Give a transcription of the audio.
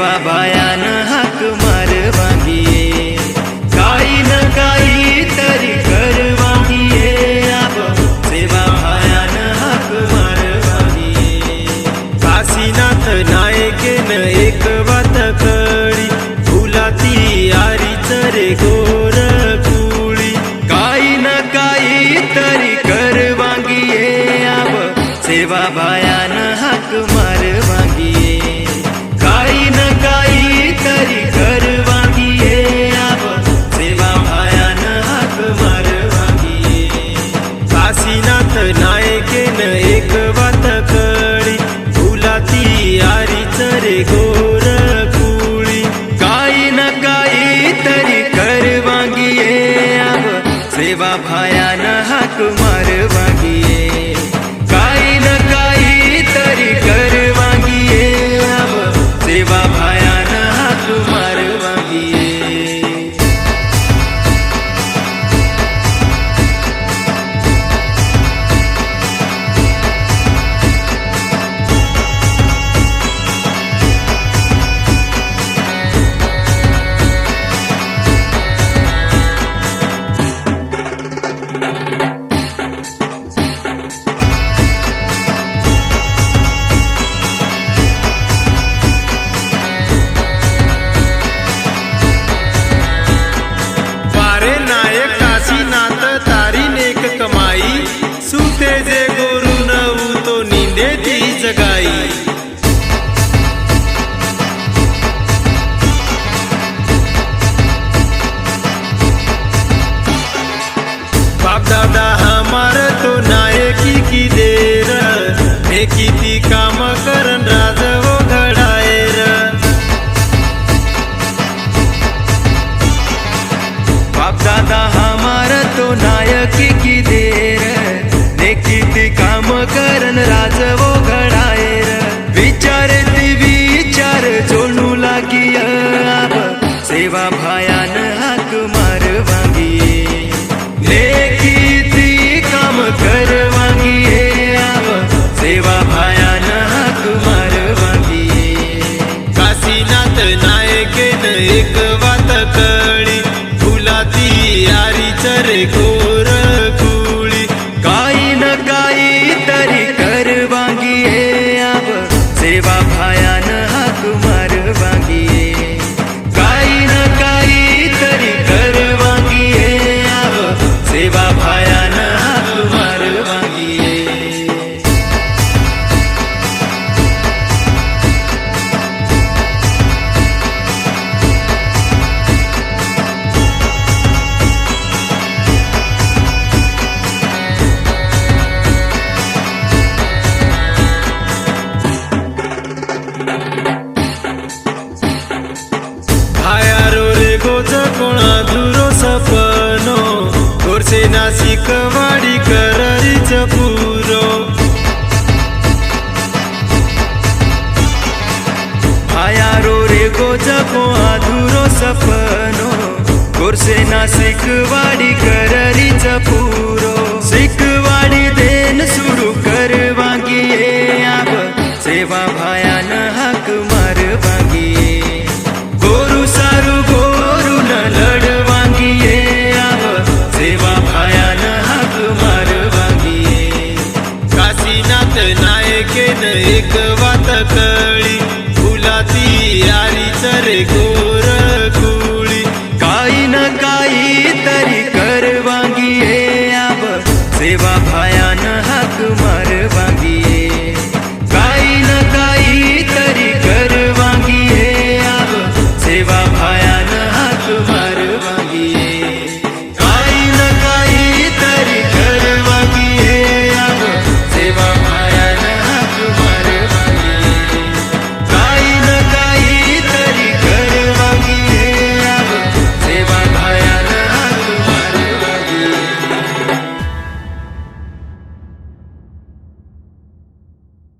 सेवा भायान हाक मारवांगिये काही न काही तरी करवांगिये आब सेवा भायान हाक मारवांगिये काशीनाथ नायकेन एक वात कळी फुलाती आरीच रे गोर कुळी काही न काही तरी करवांगिये आब सेवा भायान हाक मारवांगिये काही न काही तरी करवांगिये आब सेवा भायान हाक मारवांगिये काशीनाथ नायकेन एक वात कळी फुलाती आरीच रे गोर कुळी काही न काही तरी करवांगिये आब सेवा भायान हाक मारवांगिये काही न काही तरी करवांगिये आब सेवा भायान हाक मारवांगिये सुते जे गोरु नऊ तो निंदे ती जगाई बाप दादा हमार तो नायकी की देर हे किती काम करन राज वो घडायर बाप दादा हमार तो नायकी की देर किती काम करन राज वो घडायर विचार ती विचार जोडू लागिय आब सेवा भायान हाक मारवांगिये किती काम करवांगिये आब सेवा भायान हाक मारवांगिये काशीनाथ नायकेन एक वात कळी फुलाती आरीच रे गोर कुळी काही न काही तरी करवांगिये आब सेवा भायान हाक मारवांगिये काही न काही तरी करवांगिये आब सेवा भायान हाक मारवांगिये कोणा दुरो सपनो गोरसे नाशिक वाडी कररीच पुरो आयारो रे गोज को अधुरो सपनो गोरसे नाशिक वाडी कर